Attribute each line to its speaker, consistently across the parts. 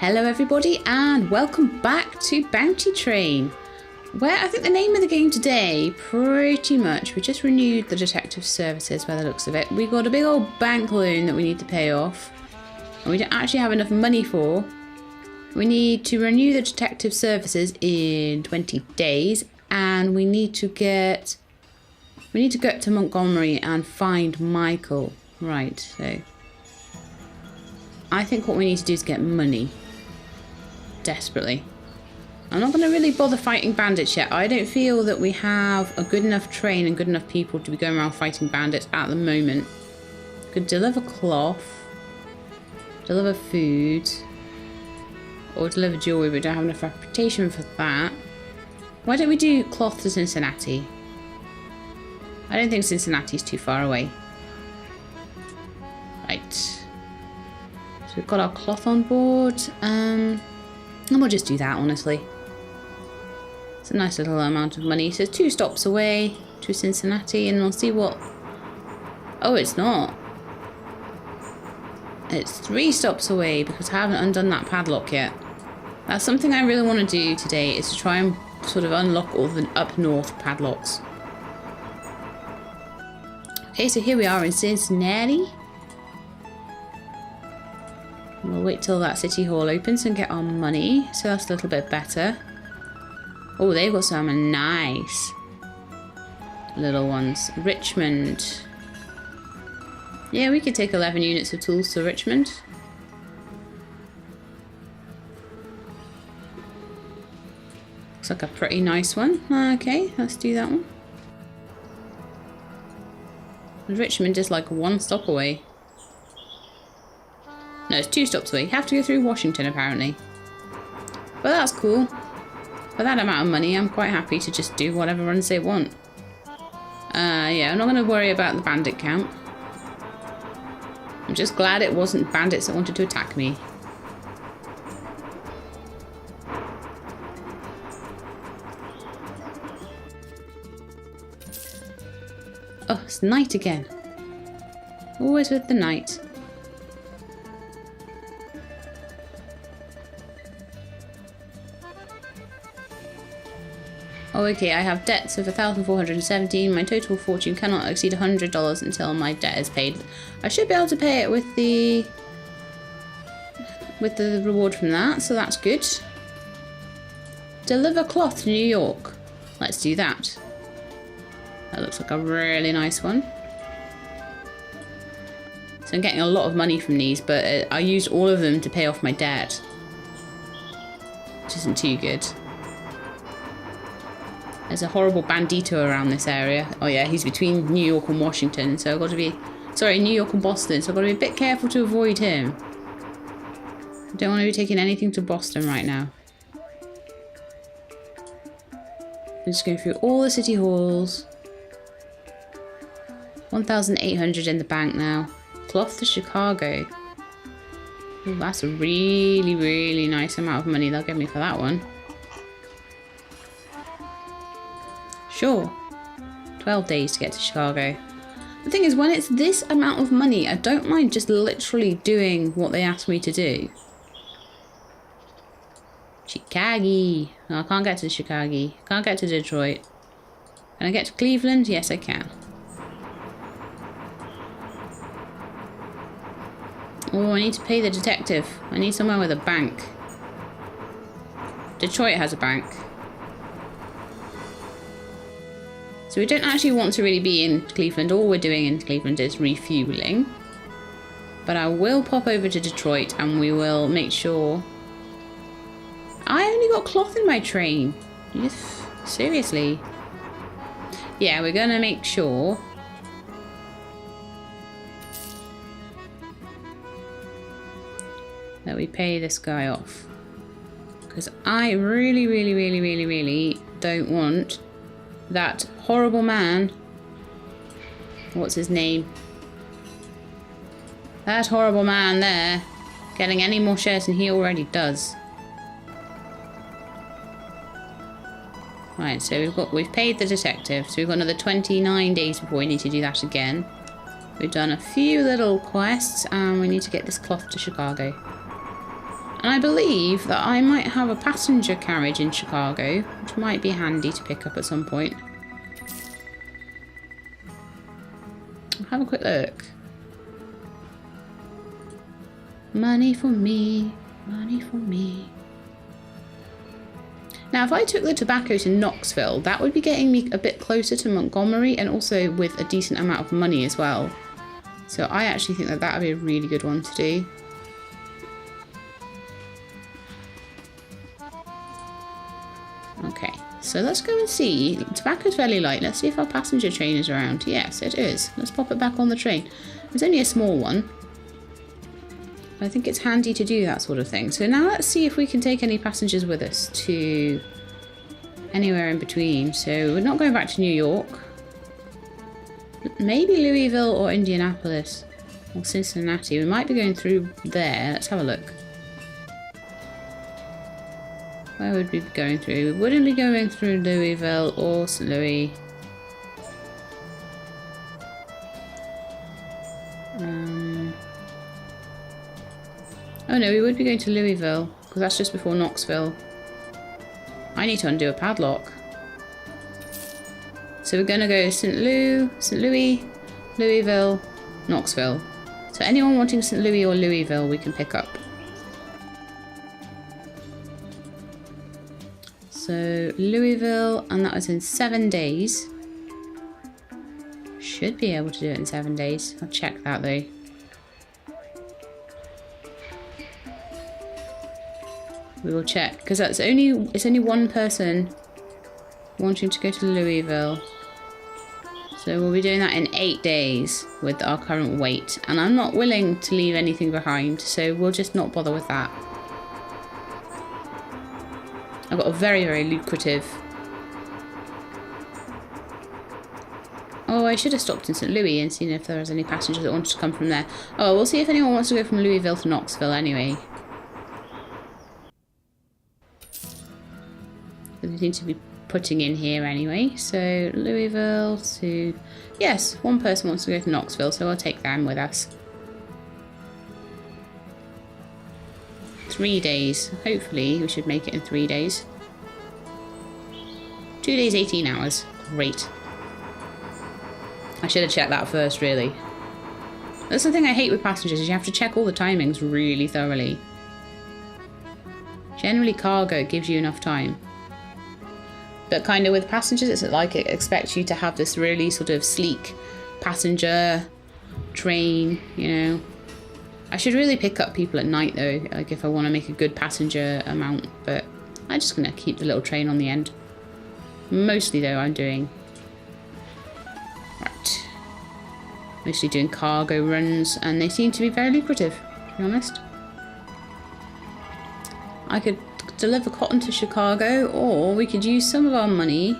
Speaker 1: Hello everybody and welcome back to Bounty Train, where I think the name of the game today, pretty much, we just renewed the detective services by the looks of it. We got a big old bank loan that we need to pay off, and we don't actually have enough money for. We need to renew the detective services in 20 days, and we need to go up to Montgomery and find Michael. Right, so I think what we need to do is get money. Desperately. I'm not going to really bother fighting bandits yet. I don't feel that we have a good enough train and good enough people to be going around fighting bandits at the moment. Could deliver cloth, deliver food, or deliver jewelry, but we don't have enough reputation for that. Why don't we do cloth to Cincinnati? I don't think Cincinnati's too far away. Right. So we've got our cloth on board. And we'll just do that, honestly. It's a nice little amount of money. So 2 stops away to Cincinnati, and we'll see what... Oh, it's not. It's 3 stops away because I haven't undone that padlock yet. That's something I really want to do today, is to try and sort of unlock all the up north padlocks. Okay, so here we are in Cincinnati. We'll wait till that city hall opens and get our money, so that's a little bit better. Oh, they've got some nice little ones. Richmond. Yeah, we could take 11 units of tools to Richmond. Looks like a pretty nice one. Okay, let's do that one. Richmond is like 1 stop away. No, it's 2 stops away. You have to go through Washington, apparently. But that's cool. For that amount of money, I'm quite happy to just do whatever runs they want. Yeah, I'm not going to worry about the bandit camp. I'm just glad it wasn't bandits that wanted to attack me. Oh, it's night again. Always with the night. Oh, okay, I have debts of 1,417. My total fortune cannot exceed $100 until my debt is paid. I should be able to pay it with the reward from that, so that's good. Deliver cloth to New York. Let's do that. That looks like a really nice one. So I'm getting a lot of money from these, but I used all of them to pay off my debt, which isn't too good. There's a horrible bandito around this area. Oh yeah, he's between New York and Washington, so I've got to be... Sorry, New York and Boston, so I've got to be a bit careful to avoid him. I don't want to be taking anything to Boston right now. I'm just going through all the city halls. 1,800 in the bank now. Cloth to Chicago. Ooh, that's a really, really nice amount of money they'll give me for that one. Sure. 12 days to get to Chicago. The thing is, when it's this amount of money, I don't mind just literally doing what they ask me to do. Chicago. No, I can't get to Chicago. Can't get to Detroit. Can I get to Cleveland? Yes, I can. Oh, I need to pay the detective. I need somewhere with a bank. Detroit has a bank. So we don't actually want to really be in Cleveland. All we're doing in Cleveland is refueling. But I will pop over to Detroit and we will make sure... I only got cloth in my train. Seriously. Yeah, we're going to make sure... that we pay this guy off. Because I really, really, really, really, really don't want that horrible man, what's his name? That horrible man there getting any more shares than he already does. Right, so we've paid the detective, so we've got another 29 days before we need to do that again. We've done a few little quests and we need to get this cloth to Chicago. And I believe that I might have a passenger carriage in Chicago, which might be handy to pick up at some point. I'll have a quick look. Money for me, money for me. Now, if I took the tobacco to Knoxville, that would be getting me a bit closer to Montgomery and also with a decent amount of money as well. So I actually think that that would be a really good one to do. Okay, so let's go and see. Tobacco's fairly light. Let's see if our passenger train is around. Yes, it is. Let's pop it back on the train. It's only a small one. I think it's handy to do that sort of thing. So now let's see if we can take any passengers with us to anywhere in between. So we're not going back to New York. Maybe Louisville or Indianapolis or Cincinnati. We might be going through there. Let's have a look. Where would we be going through? We wouldn't be going through Louisville or St. Louis. Oh no, we would be going to Louisville, because that's just before Knoxville. I need to undo a padlock. So we're going to go St. Louis, Louisville, Knoxville. So anyone wanting St. Louis or Louisville, we can pick up. So Louisville, and that was in 7 days. Should be able to do it in 7 days. I'll check that though. We will check, because it's only one person wanting to go to Louisville. So we'll be doing that in 8 days with our current weight. And I'm not willing to leave anything behind, so we'll just not bother with that. I've got a very, very lucrative... Oh, I should have stopped in St. Louis and seen if there was any passengers that wanted to come from there. Oh, we'll see if anyone wants to go from Louisville to Knoxville anyway. They seem to be putting in here anyway. So Louisville to... Yes, one person wants to go to Knoxville, so I'll take them with us. 3 days. Hopefully we should make it in 3 days. 2 days, 18 hours. Great. I should have checked that first, really. That's the thing I hate with passengers, is you have to check all the timings really thoroughly. Generally cargo gives you enough time. But kind of with passengers, it's like it expects you to have this really sort of sleek passenger train, you know. I should really pick up people at night though, like if I want to make a good passenger amount, but I'm just going to keep the little train on the end. Mostly though, I'm doing... Right. Mostly doing cargo runs, and they seem to be very lucrative, to be honest. I could deliver cotton to Chicago, or we could use some of our money,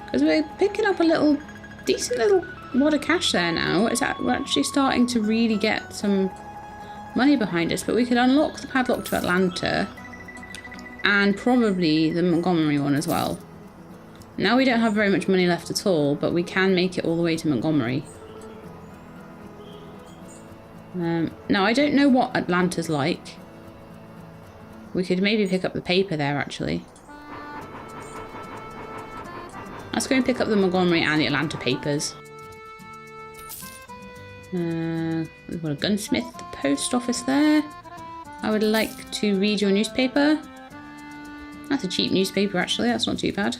Speaker 1: because we're picking up a decent little wad of cash there now. We're actually starting to really get some money behind us, but we could unlock the padlock to Atlanta and probably the Montgomery one as well. Now we don't have very much money left at all, but we can make it all the way to Montgomery. Now I don't know what Atlanta's like. We could maybe pick up the paper there, actually. Let's go and pick up the Montgomery and the Atlanta papers. We've got a gunsmith, the post office there. I would like to read your newspaper. That's a cheap newspaper, actually. That's not too bad.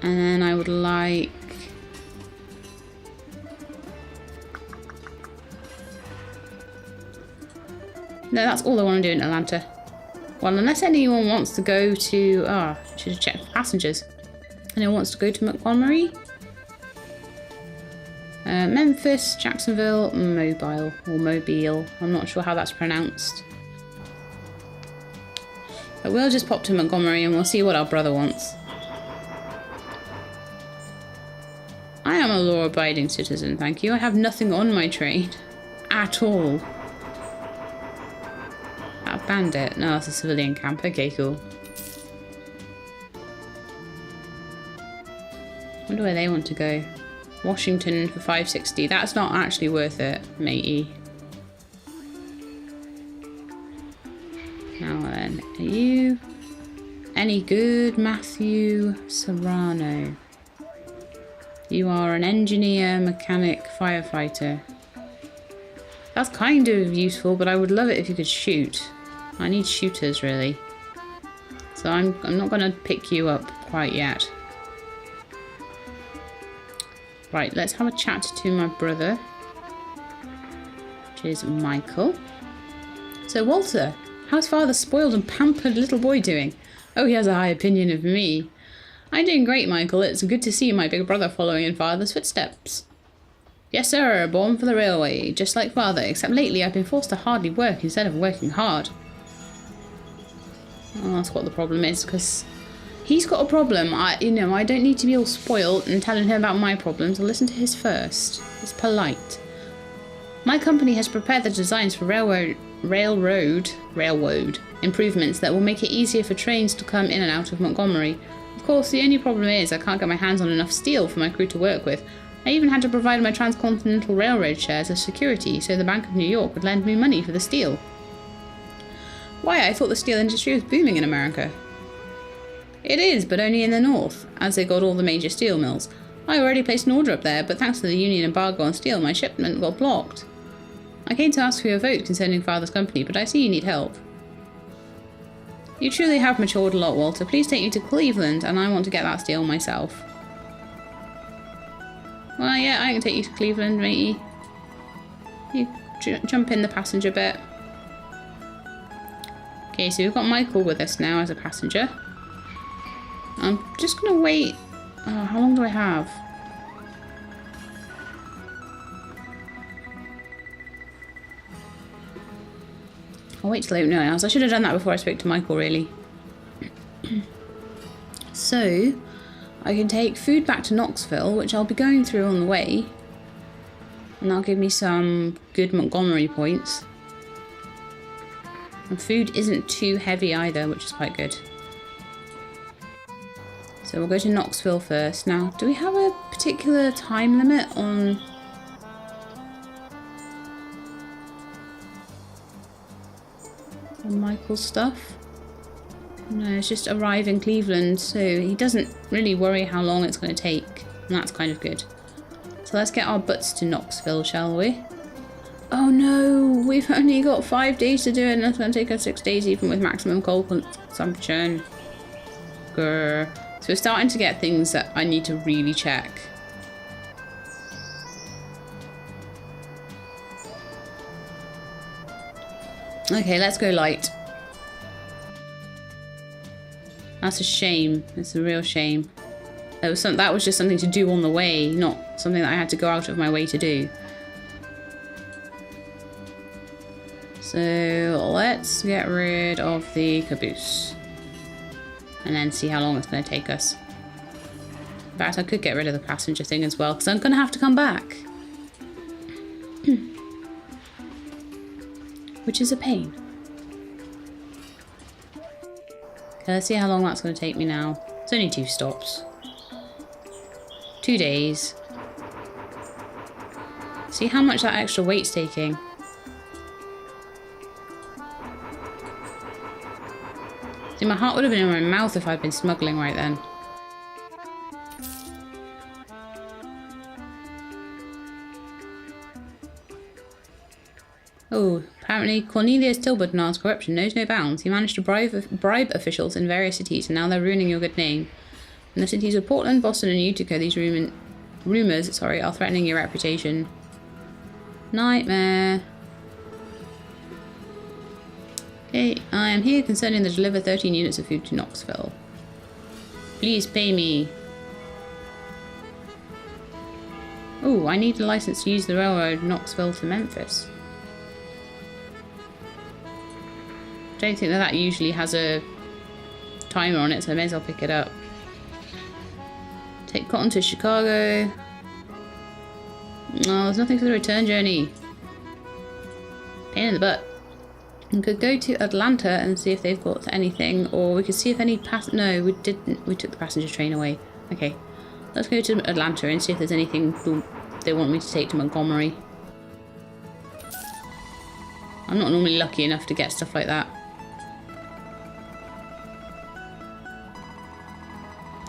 Speaker 1: And then I would like... No, that's all I want to do in Atlanta. Well, unless anyone wants to go to... Oh, I should have checked for passengers. Anyone wants to go to Montgomery? Memphis, Jacksonville, Mobile, or Mobile. I'm not sure how that's pronounced. But we'll just pop to Montgomery and we'll see what our brother wants. I am a law-abiding citizen, thank you. I have nothing on my train. At all. A bandit? No, that's a civilian camp. Okay, cool. Wonder where they want to go. Washington for 560. That's not actually worth it, matey. Now then, are you any good, Matthew Serrano? You are an engineer, mechanic, firefighter. That's kind of useful, but I would love it if you could shoot. I need shooters, really. So I'm not going to pick you up quite yet. Right, let's have a chat to my brother, which is Michael. So Walter, how's father's spoiled and pampered little boy doing? Oh, he has a high opinion of me. I'm doing great, Michael. It's good to see my big brother following in father's footsteps. Yes, sir, born for the railway, just like father, except lately I've been forced to hardly work instead of working hard. Oh, that's what the problem is, because he's got a problem. I don't need to be all spoiled and telling him about my problems. I'll listen to his first. It's polite. My company has prepared the designs for railroad improvements that will make it easier for trains to come in and out of Montgomery. Of course, the only problem is I can't get my hands on enough steel for my crew to work with. I even had to provide my Transcontinental Railroad shares as security so the Bank of New York would lend me money for the steel. Why, I thought the steel industry was booming in America. It is, but only in the north, as they got all the major steel mills. I already placed an order up there, but thanks to the Union embargo on steel, my shipment got blocked. I came to ask for your vote concerning father's company, but I see you need help. You truly have matured a lot, Walter. Please take me to Cleveland, and I want to get that steel myself. Well, yeah, I can take you to Cleveland, matey. You jump in the passenger bit. Okay, so we've got Michael with us now as a passenger. I'm just going to wait. Oh, how long do I have? I'll wait till I open my eyes. I should have done that before I spoke to Michael, really. So, I can take food back to Knoxville, which I'll be going through on the way. And that'll give me some good Montgomery points. And food isn't too heavy either, which is quite good. So we'll go to Knoxville first. Now, do we have a particular time limit on... Michael's stuff? No, it's just arrive in Cleveland, so he doesn't really worry how long it's going to take. And that's kind of good. So let's get our butts to Knoxville, shall we? Oh no, we've only got 5 days to do it, and it's going to take us 6 days even with maximum coal consumption. Grr. So we're starting to get things that I need to really check. Okay, let's go light. That's a shame. It's a real shame. That was just something to do on the way, not something that I had to go out of my way to do. So let's get rid of the caboose. And then see how long it's going to take us. In fact, I could get rid of the passenger thing as well, because I'm going to have to come back. Which is a pain. Okay, let's see how long that's going to take me now. It's only 2 stops. 2 days. See how much that extra weight's taking. See, my heart would have been in my mouth if I'd been smuggling right then. Oh, apparently Cornelius Tilburnard's corruption knows no bounds. He managed to bribe officials in various cities, and now they're ruining your good name. In the cities of Portland, Boston, and Utica, these rumours are threatening your reputation. Nightmare. Okay, I am here concerning the deliver 13 units of food to Knoxville. Please pay me. Oh, I need a license to use the railroad Knoxville to Memphis. Don't think that usually has a timer on it, so I may as well pick it up. Take cotton to Chicago. Oh, there's nothing for the return journey. Pain in the butt. We could go to Atlanta and see if they've got anything, or we could see if any no, we didn't. We took the passenger train away. Okay, let's go to Atlanta and see if there's anything they want me to take to Montgomery. I'm not normally lucky enough to get stuff like that.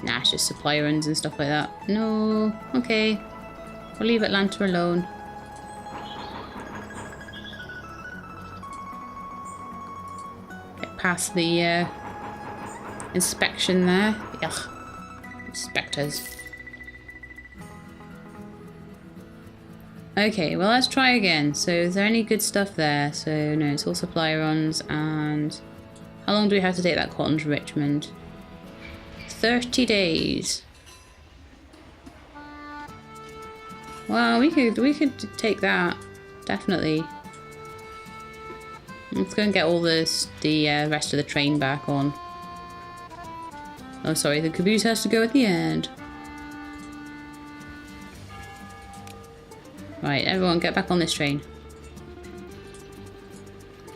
Speaker 1: Nah, it's just supply runs and stuff like that. No. Okay. We'll leave Atlanta alone. Get past the inspection there. Ugh. Inspectors. Okay, well let's try again. So is there any good stuff there? So no, it's all supply runs. And how long do we have to take that cotton to Richmond? 30 days. Well, we could take that, definitely. Let's go and get all the rest of the train back on. Oh, sorry, the caboose has to go at the end. Right, everyone get back on this train.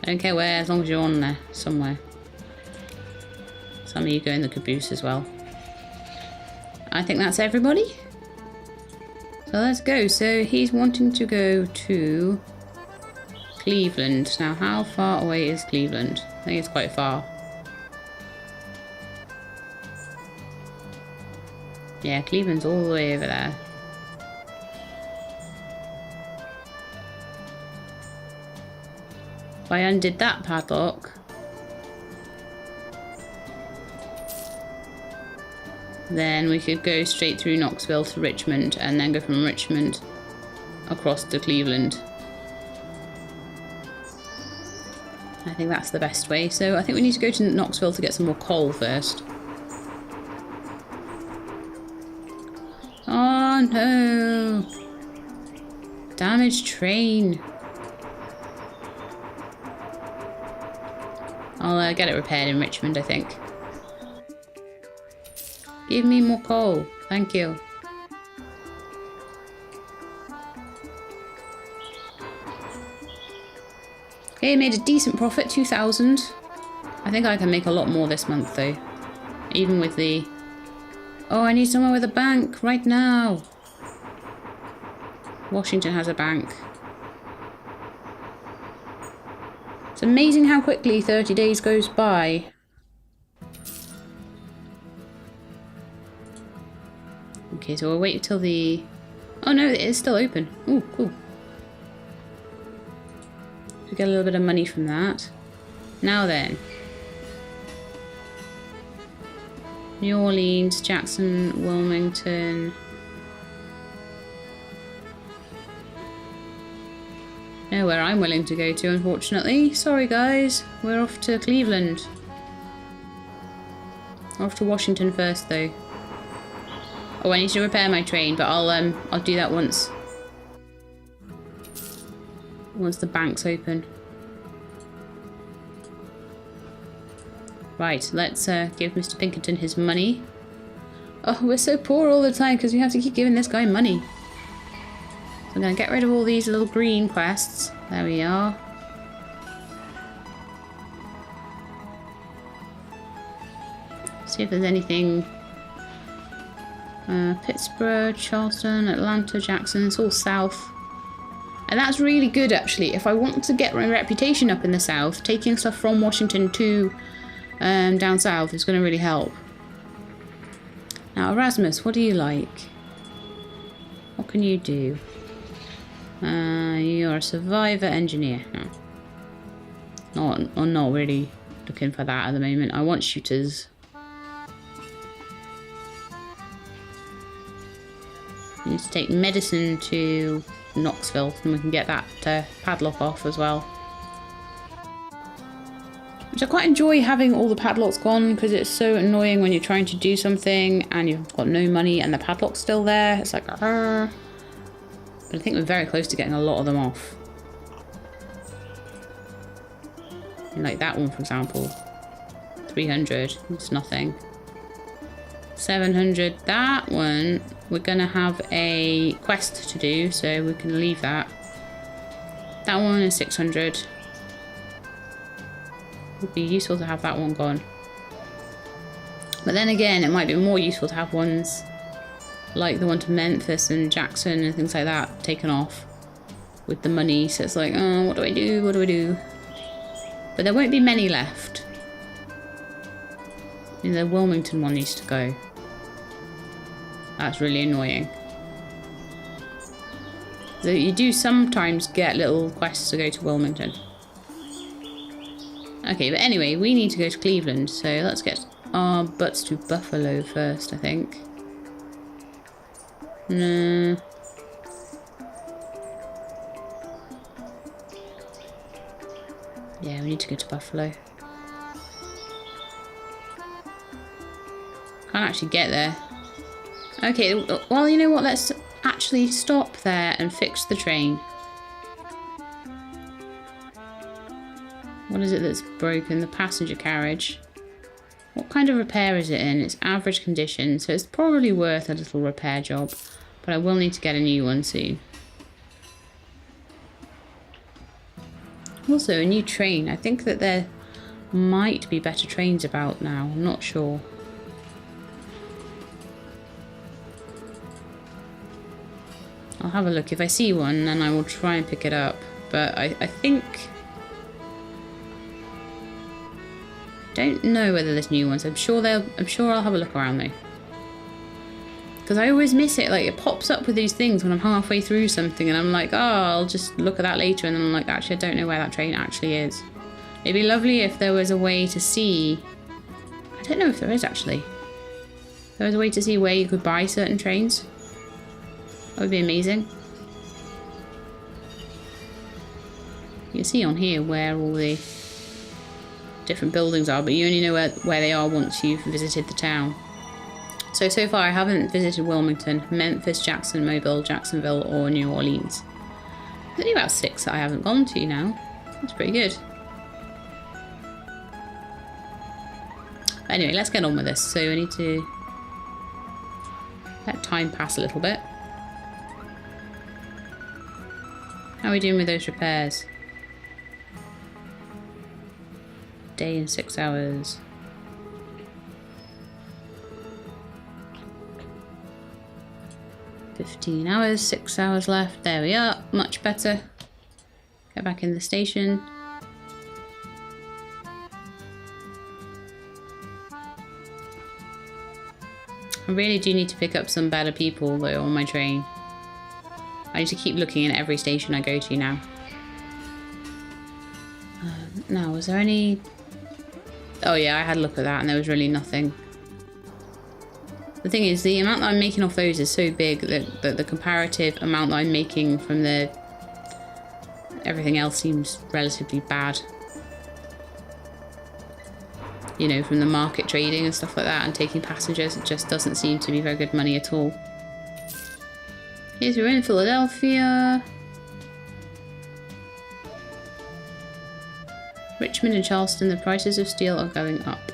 Speaker 1: I don't care where, as long as you're on there, somewhere. Some of you go in the caboose as well. I think that's everybody. So let's go. So he's wanting to go to Cleveland. Now, how far away is Cleveland? I think it's quite far. Yeah, Cleveland's all the way over there. If I undid that padlock, then we could go straight through Knoxville to Richmond and then go from Richmond across to Cleveland. I think that's the best way. So I think we need to go to Knoxville to get some more coal first. Oh no! Damaged train. I'll get it repaired in Richmond, I think. Give me more coal. Thank you. Okay, made a decent profit, 2,000. I think I can make a lot more this month though. Even with the... Oh, I need somewhere with a bank right now. Washington has a bank. It's amazing how quickly 30 days goes by. Okay, so we'll wait until the... Oh no, it is still open. Oh, cool. We get a little bit of money from that. Now then. New Orleans, Jackson, Wilmington. Nowhere I'm willing to go to, unfortunately. Sorry guys, we're off to Cleveland. We're off to Washington first though. Oh, I need to repair my train, but I'll do that once the bank's open. Right, let's give Mr. Pinkerton his money. Oh, we're so poor all the time because we have to keep giving this guy money. So I'm going to get rid of all these little green quests. There we are. See if there's anything... Pittsburgh, Charleston, Atlanta, Jackson, it's all south. And that's really good actually. If I want to get my reputation up in the south, taking stuff from Washington to down south is going to really help. Now Erasmus, what do you like? What can you do? You're a survivor engineer. No. I'm not really looking for that at the moment. I want shooters. We need to take medicine to Knoxville and we can get that padlock off as well. Which I quite enjoy having all the padlocks gone because it's so annoying when you're trying to do something and you've got no money and the padlock's still there. It's like, argh. But I think we're very close to getting a lot of them off. And like that one, for example. 300, it's nothing. 700, that one, we're gonna have a quest to do, so we can leave that. That one is 600. Would be useful to have that one gone. But then again, it might be more useful to have ones like the one to Memphis and Jackson and things like that taken off with the money. So it's like, oh, what do I do? What do I do? But there won't be many left. And the Wilmington one needs to go. That's really annoying. So you do sometimes get little quests to go to Wilmington. Okay, but anyway, we need to go to Cleveland, so let's get our butts to Buffalo first, I think. No. Yeah, we need to go to Buffalo. Can't actually get there. Okay, well, you know what? Let's actually stop there and fix the train. What is it that's broken? The passenger carriage. What kind of repair is it in? It's average condition, so it's probably worth a little repair job. But I will need to get a new one soon. Also, a new train. I think that there might be better trains about now. I'm not sure. I'll have a look. If I see one, then I will try and pick it up. But I think... don't know whether there's new ones. I'm sure I'll have a look around though. Because I always miss it. Like, it pops up with these things when I'm halfway through something and I'm like, oh, I'll just look at that later. And then I'm like, actually, I don't know where that train actually is. It'd be lovely if there was a way to see... I don't know if there is actually. If there was a way to see where you could buy certain trains. That would be amazing. You can see on here where all the different buildings are, but you only know where they are once you've visited the town. So far I haven't visited Wilmington, Memphis, Jackson, Mobile, Jacksonville or New Orleans. There's only about 6 that I haven't gone to now. That's pretty good. Anyway, let's get on with this. So we need to let time pass a little bit. How are we doing with those repairs? Day and 6 hours. 15 hours, 6 hours left. There we are. Much better. Get back in the station. I really do need to pick up some better people though on my train. I need to keep looking in every station I go to now. Now, was there any... oh yeah, I had a look at that and there was really nothing. The thing is, the amount that I'm making off those is so big that the comparative amount that I'm making from the everything else seems relatively bad. You know, from the market trading and stuff like that and taking passengers, it just doesn't seem to be very good money at all. Here's we're in Philadelphia. Richmond and Charleston, the prices of steel are going up.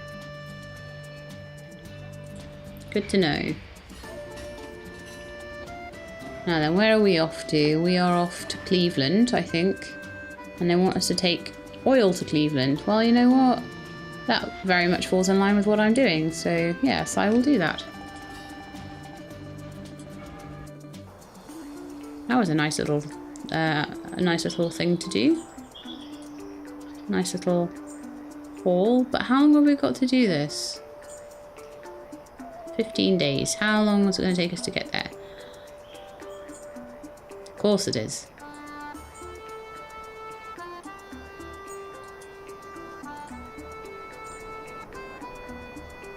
Speaker 1: Good to know. Now then, where are we off to? We are off to Cleveland, I think. And they want us to take oil to Cleveland. Well, you know what? That very much falls in line with what I'm doing. So, yes, I will do that. That was a nice little thing to do. Nice little haul. But how long have we got to do this? 15 days. How long was it going to take us to get there? Of course it is.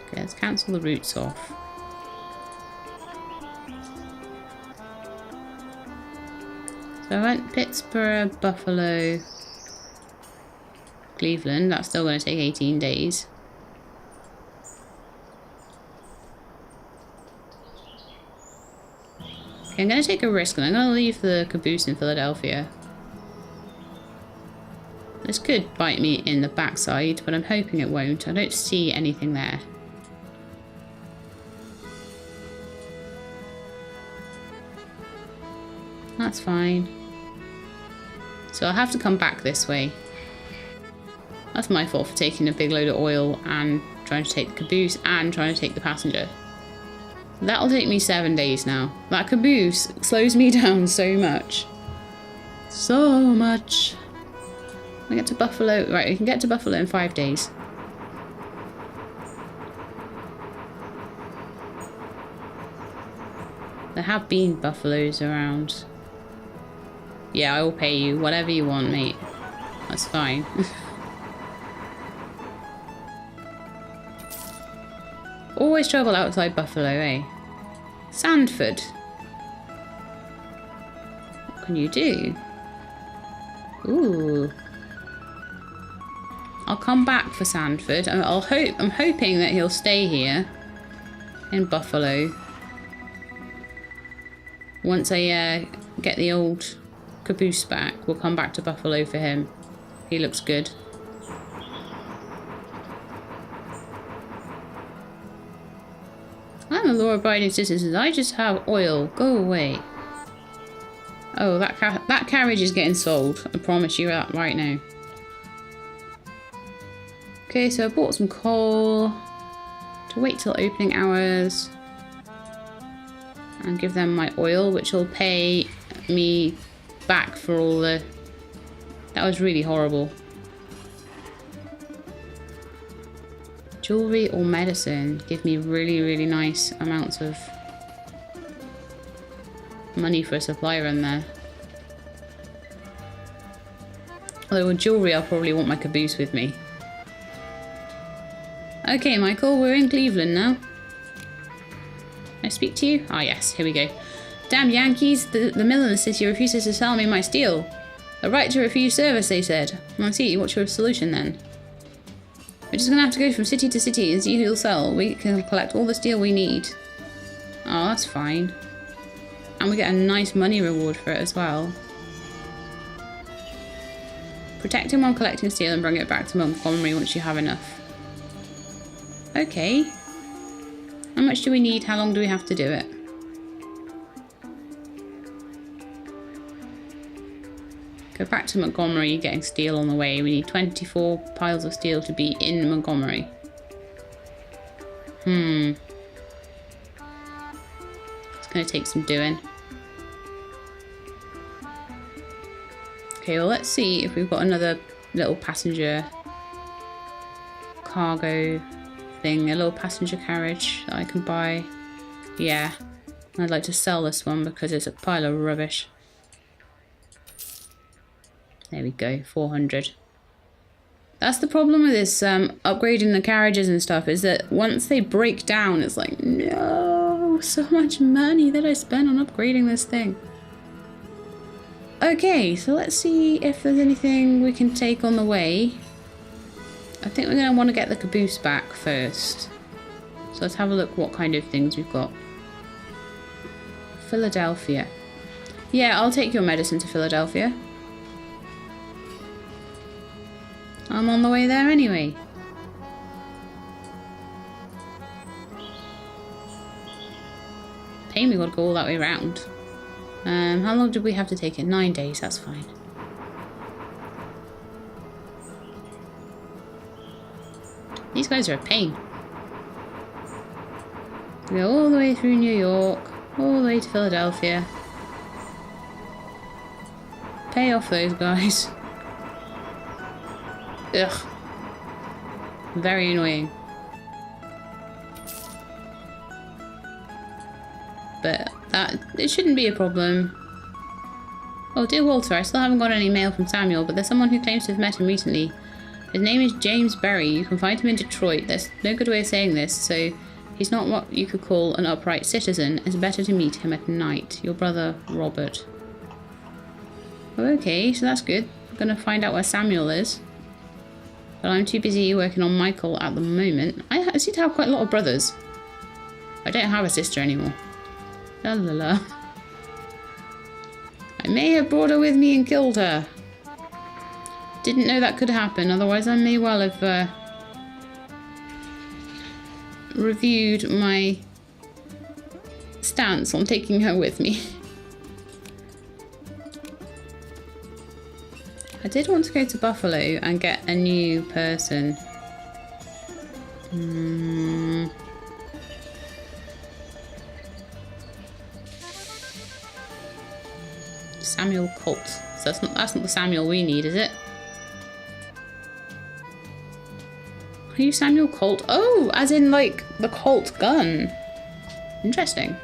Speaker 1: Okay, let's cancel the routes off. So I went Pittsburgh, Buffalo, Cleveland. That's still going to take 18 days. Okay, I'm going to take a risk and I'm going to leave the caboose in Philadelphia. This could bite me in the backside, but I'm hoping it won't. I don't see anything there. That's fine. So I'll have to come back this way. That's my fault for taking a big load of oil and trying to take the caboose and trying to take the passenger. That'll take me 7 days now. That caboose slows me down so much. So much. I get to Buffalo. Right, we can get to Buffalo in 5 days. There have been buffaloes around. Yeah, I will pay you whatever you want, mate. That's fine. Always trouble outside Buffalo, eh? Sandford. What can you do? Ooh. I'll come back for Sandford. I'm hoping that he'll stay here in Buffalo. Once I get the old caboose back, we'll come back to Buffalo for him. He looks good. I'm a law-abiding citizen. I just have oil. Go away. Oh, that carriage is getting sold. I promise you that right now. Okay, so I bought some coal to wait till opening hours and give them my oil, which will pay me back for all the... That was really horrible. Jewelry or medicine give me really, really nice amounts of money for a supply run there. Although with jewelry, I'll probably want my caboose with me. Okay, Michael, we're in Cleveland now. Can I speak to you? Ah, yes, here we go. Damn Yankees, the mill in the city refuses to sell me my steel. A right to refuse service, they said. I see, what's your solution then? We're just gonna have to go from city to city and see who'll sell. We can collect all the steel we need. Oh, that's fine. And we get a nice money reward for it as well. Protect him while collecting steel and bring it back to Montgomery once you have enough. Okay. How much do we need? How long do we have to do it? Go back to Montgomery, getting steel on the way. We need 24 piles of steel to be in Montgomery. It's going to take some doing. Okay, well, let's see if we've got another little passenger cargo thing, a little passenger carriage that I can buy. Yeah, I'd like to sell this one because it's a pile of rubbish. There we go, 400. That's the problem with this upgrading the carriages and stuff, is that once they break down, it's like, no, so much money that I spent on upgrading this thing. Okay, so let's see if there's anything we can take on the way. I think we're going to want to get the caboose back first. So let's have a look what kind of things we've got. Philadelphia. Yeah, I'll take your medicine to Philadelphia. I'm on the way there anyway. Pain, we got to go all that way around. How long did we have to take it? 9 days, that's fine. These guys are a pain. We go all the way through New York, all the way to Philadelphia. Pay off those guys. Ugh. Very annoying. But it shouldn't be a problem. Oh, dear Walter, I still haven't got any mail from Samuel, but there's someone who claims to have met him recently. His name is James Berry. You can find him in Detroit. There's no good way of saying this, so he's not what you could call an upright citizen. It's better to meet him at night. Your brother, Robert. Okay, so that's good. I'm going to find out where Samuel is. But I'm too busy working on Michael at the moment. I seem to have quite a lot of brothers. I don't have a sister anymore. La la la. I may have brought her with me and killed her. Didn't know that could happen, otherwise I may well have reviewed my stance on taking her with me. I did want to go to Buffalo and get a new person. Samuel Colt. So that's not the Samuel we need, is it? Are you Samuel Colt? Oh, as in like the Colt gun. Interesting.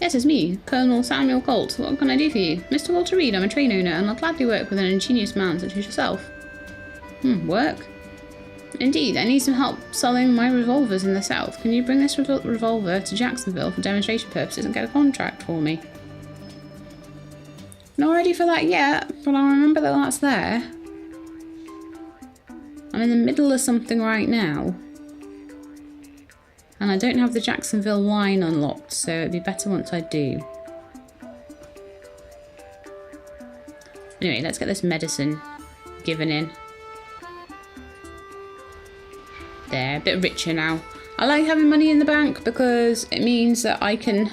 Speaker 1: Yes, it's me, Colonel Samuel Colt. What can I do for you? Mr. Walter Reed, I'm a train owner, and I'll gladly work with an ingenious man such as yourself. Work? Indeed, I need some help selling my revolvers in the south. Can you bring this revolver to Jacksonville for demonstration purposes and get a contract for me? Not ready for that yet, but I'll remember that that's there. I'm in the middle of something right now. And I don't have the Jacksonville line unlocked, so it'd be better once I do. Anyway, let's get this medicine given in. There, a bit richer now. I like having money in the bank because it means that I can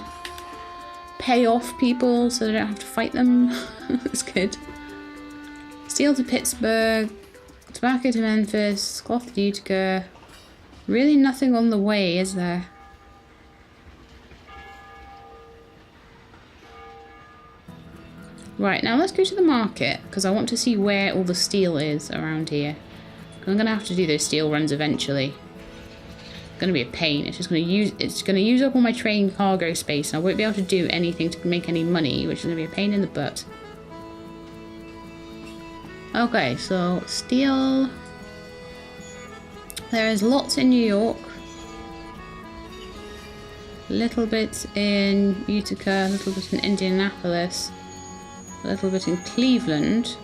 Speaker 1: pay off people so they don't have to fight them. That's good. Steel to Pittsburgh, tobacco to Memphis, cloth to Utica. Really nothing on the way, is there? Right, now let's go to the market because I want to see where all the steel is around here. I'm gonna have to do those steel runs eventually. It's gonna be a pain. It's gonna use up all my train cargo space, and I won't be able to do anything to make any money, which is gonna be a pain in the butt. Okay, so steel. There is lots in New York. A little bit in Utica, a little bit in Indianapolis, a little bit in Cleveland.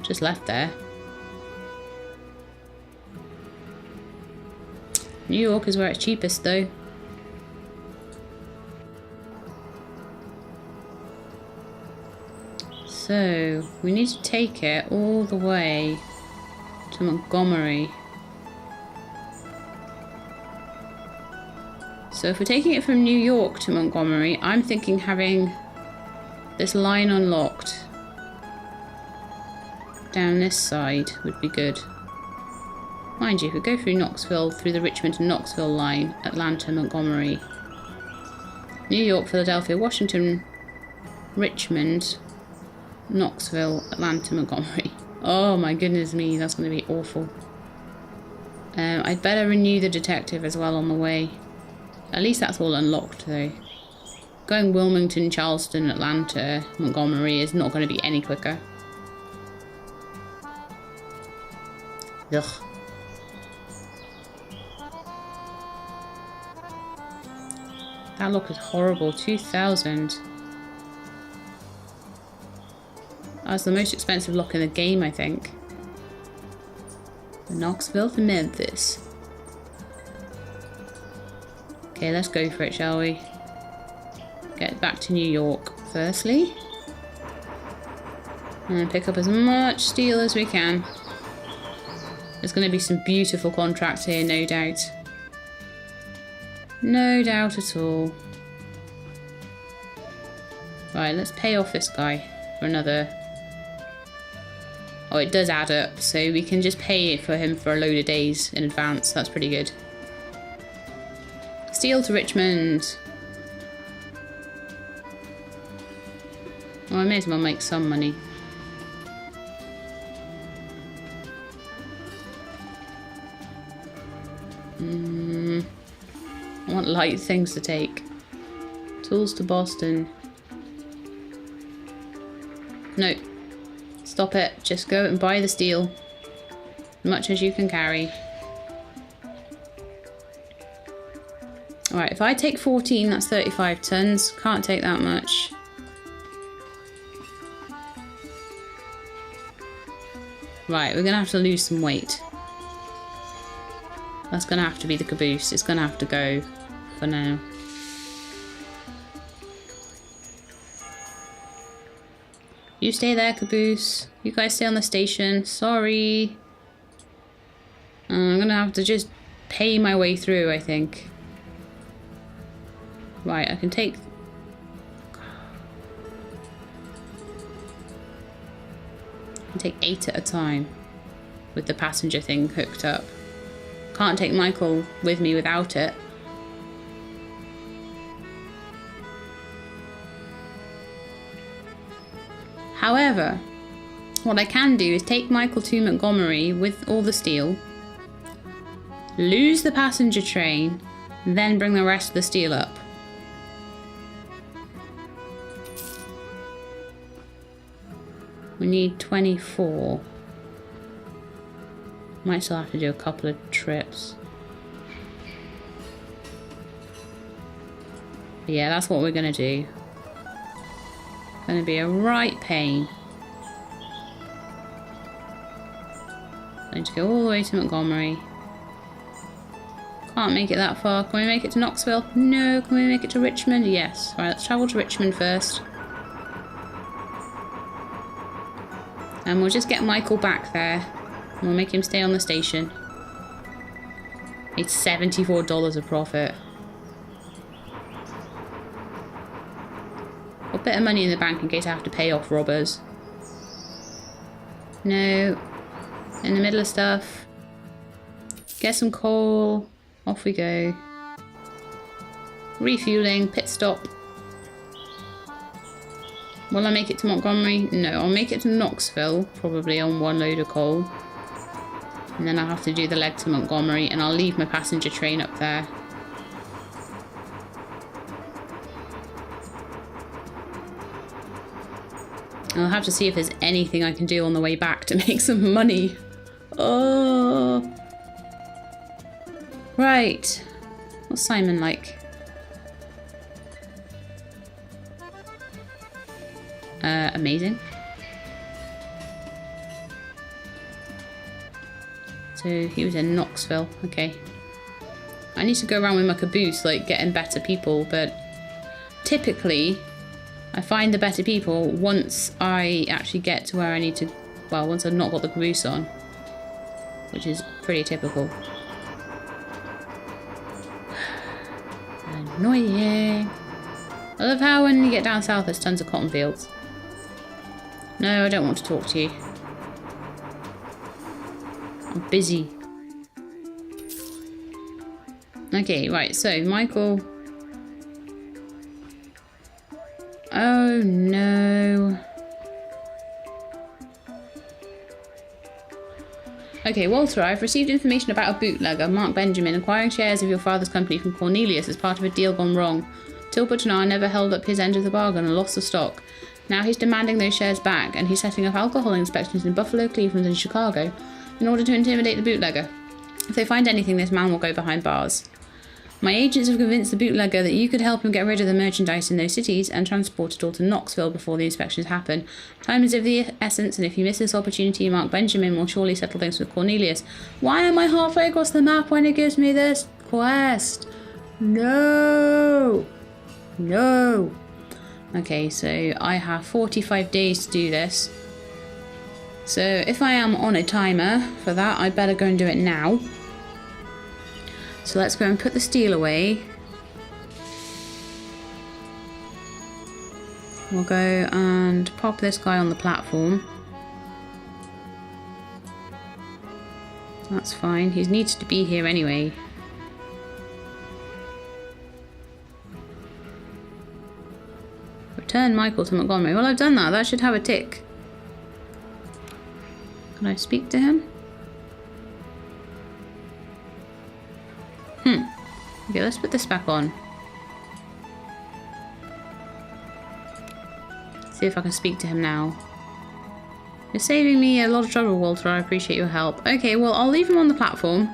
Speaker 1: Just left there. New York is where it's cheapest though. So we need to take it all the way to Montgomery. So if we're taking it from New York to Montgomery, I'm thinking having this line unlocked down this side would be good. Mind you, if we go through Knoxville, through the Richmond to Knoxville line, Atlanta, Montgomery, New York, Philadelphia, Washington, Richmond, Knoxville, Atlanta, Montgomery. Oh my goodness me, that's going to be awful. I'd better renew the detective as well on the way. At least that's all unlocked though. Going Wilmington, Charleston, Atlanta, Montgomery is not going to be any quicker. Ugh. That look is horrible. 2,000. That's the most expensive lock in the game, I think. Knoxville to Memphis. Okay, let's go for it, shall we? Get back to New York, firstly. And then pick up as much steel as we can. There's going to be some beautiful contracts here, no doubt. No doubt at all. Right, let's pay off this guy for another... Oh, it does add up, so we can just pay for him for a load of days in advance. That's pretty good. Steel to Richmond. Well, I may as well make some money. I want light things to take. Tools to Boston. No. Stop it. Just go and buy the steel. As much as you can carry. Alright, if I take 14, that's 35 tons. Can't take that much. Right, we're going to have to lose some weight. That's going to have to be the caboose. It's going to have to go for now. You stay there, caboose. You guys stay on the station. Sorry. I'm going to have to just pay my way through, I think. Right, I can take... I can take 8 at a time with the passenger thing hooked up. Can't take Michael with me without it. However, what I can do is take Michael to Montgomery with all the steel, lose the passenger train, then bring the rest of the steel up. We need 24. Might still have to do a couple of trips. But yeah, that's what we're going to do. Going to be a right pain. I need to go all the way to Montgomery. Can't make it that far. Can we make it to Knoxville? No. Can we make it to Richmond? Yes. Right, let's travel to Richmond first. And we'll just get Michael back there. And we'll make him stay on the station. It's $74 of profit. A bit of money in the bank in case I have to pay off robbers. No. In the middle of stuff. Get some coal. Off we go. Refueling. Pit stop. Will I make it to Montgomery? No, I'll make it to Knoxville. Probably on one load of coal. And then I'll have to do the leg to Montgomery. And I'll leave my passenger train up there. I'll have to see if there's anything I can do on the way back to make some money. Oh. Right. What's Simon like? Amazing. So he was in Knoxville. Okay. I need to go around with my caboose, like getting better people, but typically I find the better people once I actually get to where I need to, well, once I've not got the caboose on, which is pretty typical. Annoying. I love how when you get down south there's tons of cotton fields. No, I don't want to talk to you. I'm busy. Okay, right, so Michael. Oh no. Okay, Walter, I've received information about a bootlegger, Mark Benjamin, acquiring shares of your father's company from Cornelius as part of a deal gone wrong. Tilbert and I never held up his end of the bargain and lost the stock. Now he's demanding those shares back, and he's setting up alcohol inspections in Buffalo, Cleveland and Chicago in order to intimidate the bootlegger. If they find anything, this man will go behind bars. My agents have convinced the bootlegger that you could help him get rid of the merchandise in those cities and transport it all to Knoxville before the inspections happen. Time is of the essence, and if you miss this opportunity, Mark Benjamin will surely settle things with Cornelius. Why am I halfway across the map when it gives me this quest? No! No! Okay, so I have 45 days to do this. So if I am on a timer for that, I better go and do it now. So let's go and put the steel away. We'll go and pop this guy on the platform. That's fine. He needs to be here anyway. Return Michael to Montgomery. Well, I've done that. That should have a tick. Can I speak to him? Okay, let's put this back on. See if I can speak to him now. You're saving me a lot of trouble, Walter. I appreciate your help. Okay, well, I'll leave him on the platform,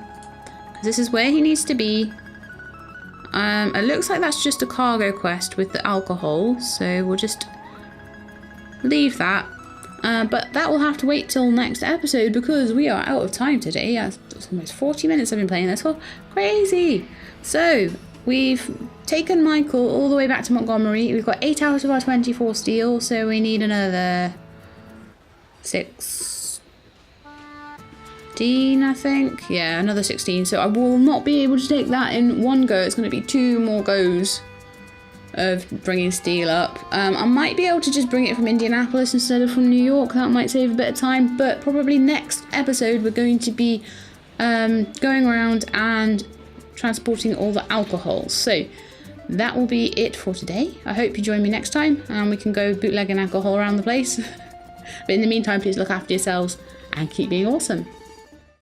Speaker 1: because this is where he needs to be. It looks like that's just a cargo quest with the alcohol, so we'll just leave that. But that will have to wait till next episode, because we are out of time today. It's almost 40 minutes I've been playing this. Oh, crazy! So, we've taken Michael all the way back to Montgomery. We've got 8 out of our 24 steel, so we need another 16, I think. Yeah, another 16. So I will not be able to take that in one go. It's going to be 2 more goes of bringing steel up. I might be able to just bring it from Indianapolis instead of from New York. That might save a bit of time, but probably next episode we're going to be going around and transporting all the alcohol. So that will be it for today. I hope you join me next time and we can go bootlegging alcohol around the place. But in the meantime, please look after yourselves and keep being awesome.